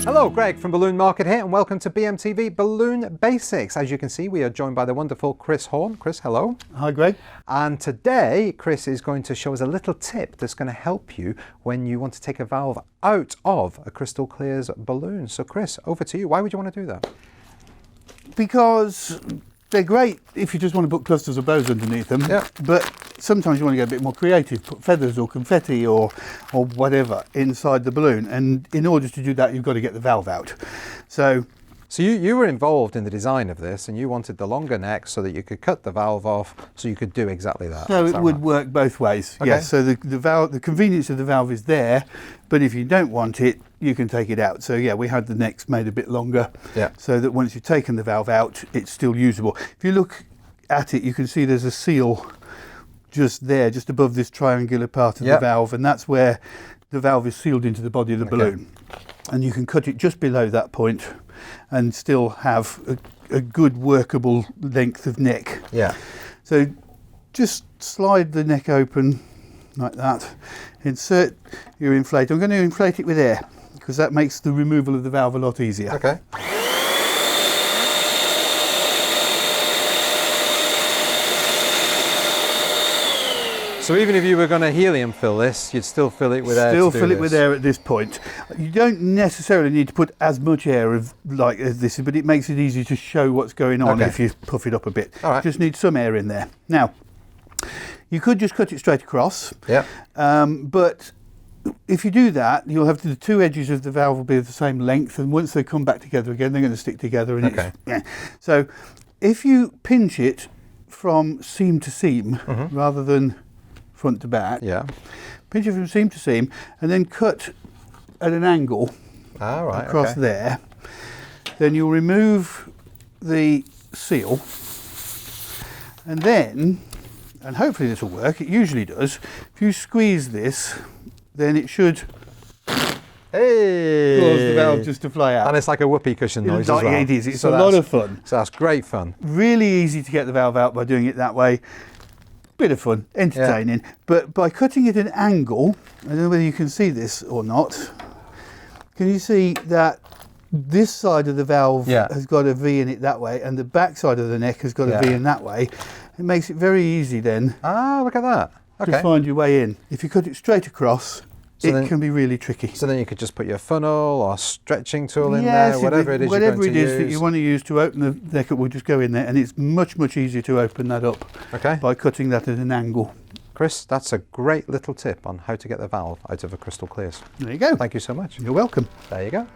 Hello, Greg from Balloon Market here, and welcome to BMTV Balloon Basics. As you can see, we are joined by the wonderful Chris Horne. Chris, hello. Hi, Greg. And today, Chris is going to show us a little tip that's going to help you when you want to take a valve out of a Crystal Clearz balloon. So, Chris, over to you. Why would you want to do that? Because they're great if you just want to put clusters of bows underneath them. Yeah. But sometimes you want to get a bit more creative, put feathers or confetti or whatever inside the balloon. And in order to do that, you've got to get the valve out. So you were involved in the design of this, and you wanted the longer neck so that you could cut the valve off, so you could do exactly that. So it would work both ways. Okay. Yes. So the convenience of the valve is there, but if you don't want it, you can take it out. So yeah, we had the necks made a bit longer, yeah, so that once you've taken the valve out, it's still usable. If you look at it, you can see there's a seal just there, just above this triangular part of the valve, and that's where the valve is sealed into the body of the balloon. And you can cut it just below that point and still have a good workable length of neck. Yeah. So just slide the neck open like that, insert your inflator. I'm going to inflate it with air because that makes the removal of the valve a lot easier. Okay. So even if you were going to helium fill this, you'd still fill it with air. Still fill it with air at this point. You don't necessarily need to put as much air as this, but it makes it easy to show what's going on if you puff it up a bit. All right. Just need some air in there. Now, you could just cut it straight across. Yeah. But if you do that, you'll have the two edges of the valve will be of the same length, and once they come back together again, they're going to stick together. And So if you pinch it from seam to seam rather than front to back, pinch it from seam to seam, and then cut at an angle across there, then you'll remove the seal, and then, and hopefully this will work, it usually does, if you squeeze this, then it should cause the valve just to fly out. And it's like a whoopee cushion noise as well. It is, it's a lot of fun. So that's great fun. Really easy to get the valve out by doing it that way. Bit of fun, entertaining, but by cutting it at an angle, I don't know whether you can see this or not, can you see that this side of the valve has got a V in it that way, and the back side of the neck has got a V in that way? It makes it very easy then. Ah, look at that. To find your way in. If you cut it straight across, it can be really tricky. So then you could just put your funnel or stretching tool in there, whatever it is you're going to use. Whatever it is that you want to use to open the neck up will just go in there, and it's much, much easier to open that up by cutting that at an angle. Chris, that's a great little tip on how to get the valve out of a Crystal Clearz. There you go. Thank you so much. You're welcome. There you go.